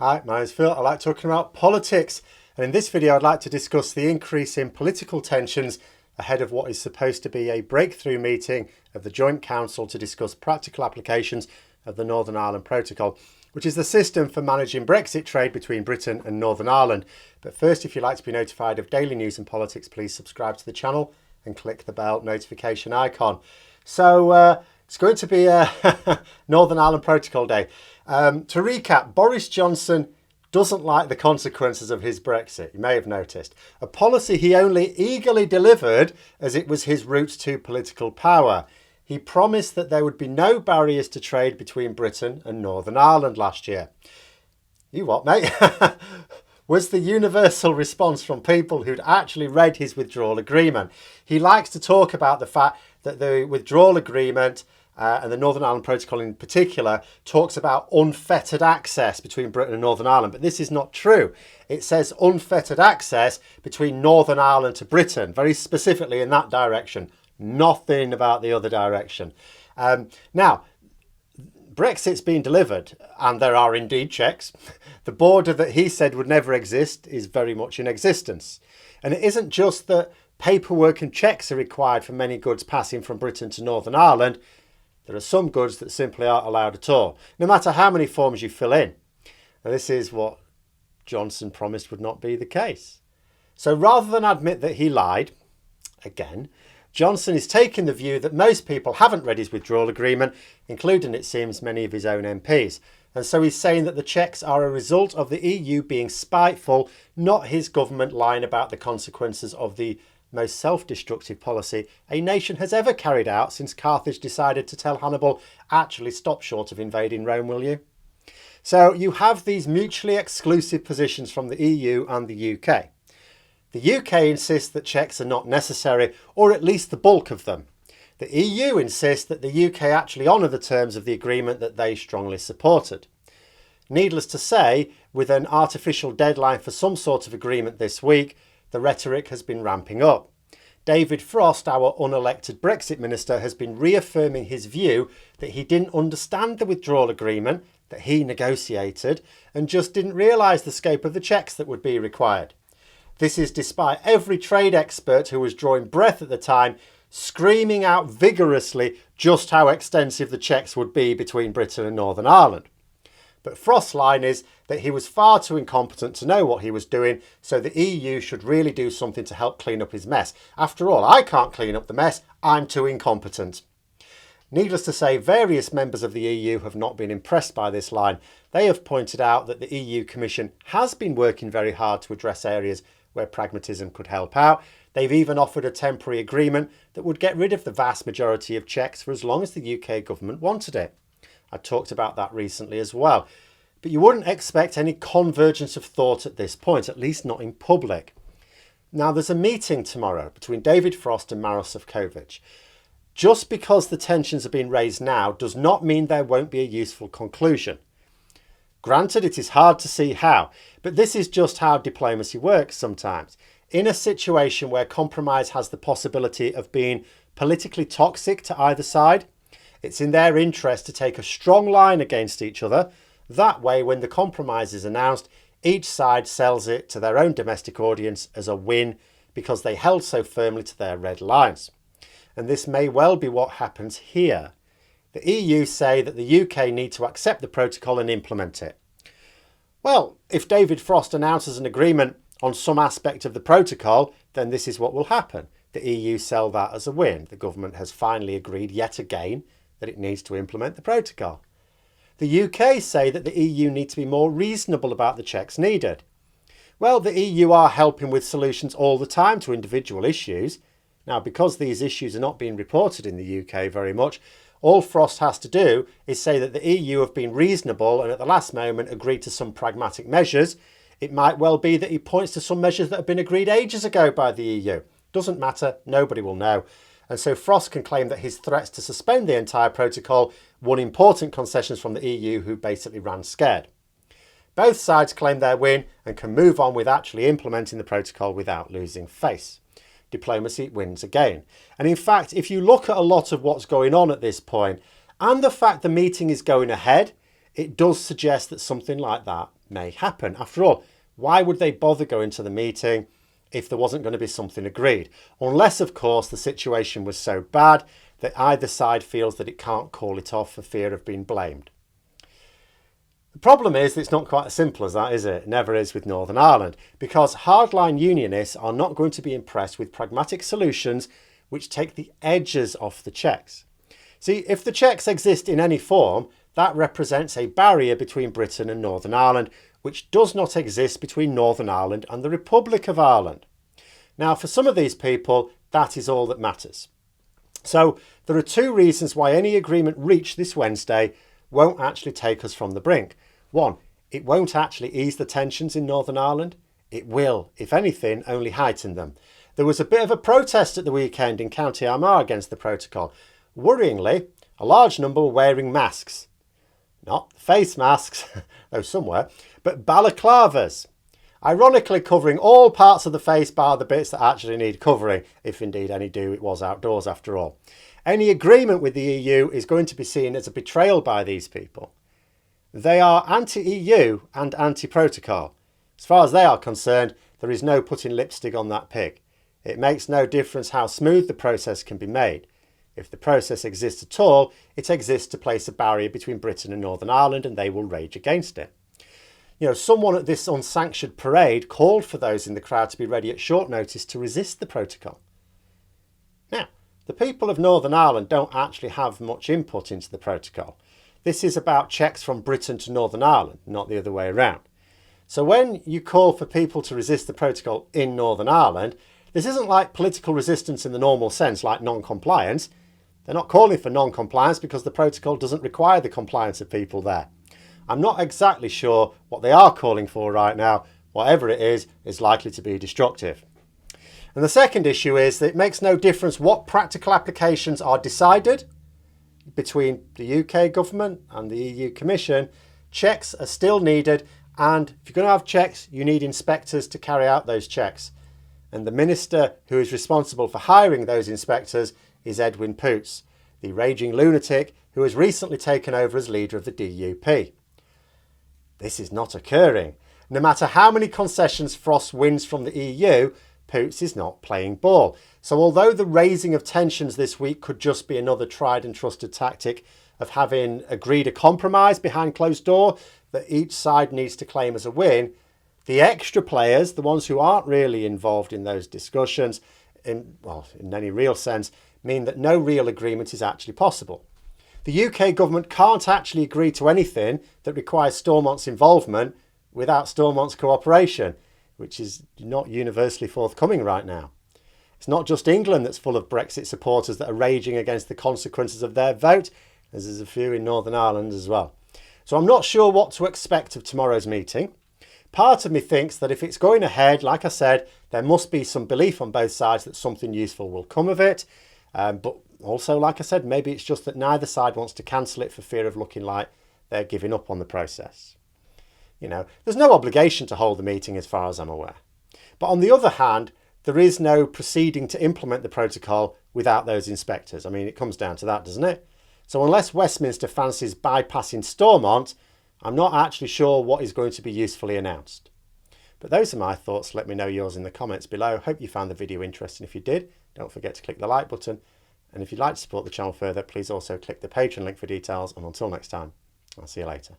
Hi, my name's Phil. I like talking about politics, and in this video I'd like to discuss the increase in political tensions ahead of what is supposed to be a breakthrough meeting of the Joint Council to discuss practical applications of the Northern Ireland Protocol, which is the system for managing Brexit trade between Britain and Northern Ireland. But first, if you'd like to be notified of daily news and politics, please subscribe to the channel and click the bell notification icon. So it's going to be a Northern Ireland Protocol Day. To recap, Boris Johnson doesn't like the consequences of his Brexit, you may have noticed. A policy he only eagerly delivered as it was his route to political power. He promised that there would be no barriers to trade between Britain and Northern Ireland last year. You what, mate? Was the universal response from people who'd actually read his withdrawal agreement. He likes to talk about the fact that the withdrawal agreement and the Northern Ireland Protocol in particular talks about unfettered access between Britain and Northern Ireland, but this is not true. It says unfettered access between Northern Ireland to Britain, very specifically in that direction. Nothing about the other direction. Now, Brexit's been delivered, and there are indeed checks. The border that he said would never exist is very much in existence. And it isn't just that paperwork and checks are required for many goods passing from Britain to Northern Ireland. There are some goods that simply aren't allowed at all, no matter how many forms you fill in. And this is what Johnson promised would not be the case. So rather than admit that he lied, again, Johnson is taking the view that most people haven't read his withdrawal agreement, including, it seems, many of his own MPs. And so he's saying that the checks are a result of the EU being spiteful, not his government lying about the consequences of the most self-destructive policy a nation has ever carried out since Carthage decided to tell Hannibal, actually stop short of invading Rome, will you? So you have these mutually exclusive positions from the EU and the UK. The UK insists that checks are not necessary, or at least the bulk of them. The EU insists that the UK actually honour the terms of the agreement that they strongly supported. Needless to say, with an artificial deadline for some sort of agreement this week, the rhetoric has been ramping up. David Frost, our unelected Brexit minister, has been reaffirming his view that he didn't understand the withdrawal agreement that he negotiated and just didn't realise the scope of the checks that would be required. This is despite every trade expert who was drawing breath at the time screaming out vigorously just how extensive the checks would be between Britain and Northern Ireland. But Frost's line is that he was far too incompetent to know what he was doing, so the EU should really do something to help clean up his mess. After all, I can't clean up the mess, I'm too incompetent. Needless to say, various members of the EU have not been impressed by this line. They have pointed out that the EU Commission has been working very hard to address areas where pragmatism could help out. They've even offered a temporary agreement that would get rid of the vast majority of checks for as long as the UK government wanted it. I talked about that recently as well. But you wouldn't expect any convergence of thought at this point, at least not in public. Now, there's a meeting tomorrow between David Frost and Maros Sefcovic. Just because the tensions are being raised now does not mean there won't be a useful conclusion. Granted, it is hard to see how, but this is just how diplomacy works sometimes. In a situation where compromise has the possibility of being politically toxic to either side, it's in their interest to take a strong line against each other. That way, when the compromise is announced, each side sells it to their own domestic audience as a win because they held so firmly to their red lines. And this may well be what happens here. The EU say that the UK need to accept the protocol and implement it. Well, if David Frost announces an agreement on some aspect of the protocol, then this is what will happen. The EU sell that as a win. The government has finally agreed yet again that it needs to implement the protocol. The UK say that the EU need to be more reasonable about the checks needed. Well, the EU are helping with solutions all the time to individual issues. Now, because these issues are not being reported in the UK very much, all Frost has to do is say that the EU have been reasonable and at the last moment agreed to some pragmatic measures. It might well be that he points to some measures that have been agreed ages ago by the EU. Doesn't matter, nobody will know. And so Frost can claim that his threats to suspend the entire protocol won important concessions from the EU, who basically ran scared. Both sides claim their win and can move on with actually implementing the protocol without losing face. Diplomacy wins again. And in fact, if you look at a lot of what's going on at this point, and the fact the meeting is going ahead, it does suggest that something like that may happen. After all, why would they bother going to the meeting if there wasn't going to be something agreed? Unless, of course, the situation was so bad that either side feels that it can't call it off for fear of being blamed. The problem is that it's not quite as simple as that, is it? It never is with Northern Ireland, because hardline unionists are not going to be impressed with pragmatic solutions which take the edges off the checks. See, if the checks exist in any form, that represents a barrier between Britain and Northern Ireland, which does not exist between Northern Ireland and the Republic of Ireland. Now, for some of these people, that is all that matters. So there are two reasons why any agreement reached this Wednesday won't actually take us from the brink. One, it won't actually ease the tensions in Northern Ireland. It will, if anything, only heighten them. There was a bit of a protest at the weekend in County Armagh against the protocol. Worryingly, a large number were wearing masks. Not face masks, though some were, but balaclavas. Ironically covering all parts of the face bar the bits that actually need covering, if indeed any do. It was outdoors after all. Any agreement with the EU is going to be seen as a betrayal by these people. They are anti-EU and anti-protocol. As far as they are concerned, there is no putting lipstick on that pig. It makes no difference how smooth the process can be made. If the process exists at all, it exists to place a barrier between Britain and Northern Ireland, and they will rage against it. You know, someone at this unsanctioned parade called for those in the crowd to be ready at short notice to resist the protocol. Now, the people of Northern Ireland don't actually have much input into the protocol. This is about checks from Britain to Northern Ireland, not the other way around. So when you call for people to resist the protocol in Northern Ireland, this isn't like political resistance in the normal sense, like non-compliance. They're not calling for non-compliance because the protocol doesn't require the compliance of people there. I'm not exactly sure what they are calling for right now. Whatever it is likely to be destructive. And the second issue is that it makes no difference what practical applications are decided between the UK government and the EU Commission. Checks are still needed, and if you're going to have checks, you need inspectors to carry out those checks. And the minister who is responsible for hiring those inspectors is Edwin Poots, the raging lunatic who has recently taken over as leader of the DUP. This is not occurring. No matter how many concessions Frost wins from the EU, Poots is not playing ball. So although the raising of tensions this week could just be another tried and trusted tactic of having agreed a compromise behind closed door that each side needs to claim as a win, the extra players, the ones who aren't really involved in those discussions, in any real sense, mean that no real agreement is actually possible. The UK government can't actually agree to anything that requires Stormont's involvement without Stormont's cooperation, which is not universally forthcoming right now. It's not just England that's full of Brexit supporters that are raging against the consequences of their vote, as there's a few in Northern Ireland as well. So I'm not sure what to expect of tomorrow's meeting. Part of me thinks that if it's going ahead, like I said, there must be some belief on both sides that something useful will come of it. But also, like I said, maybe it's just that neither side wants to cancel it for fear of looking like they're giving up on the process. You know, there's no obligation to hold the meeting as far as I'm aware. But on the other hand, there is no proceeding to implement the protocol without those inspectors. I mean, it comes down to that, doesn't it? So unless Westminster fancies bypassing Stormont, I'm not actually sure what is going to be usefully announced. But those are my thoughts. Let me know yours in the comments below. Hope you found the video interesting. If you did, don't forget to click the like button. And if you'd like to support the channel further, please also click the Patreon link for details. And until next time, I'll see you later.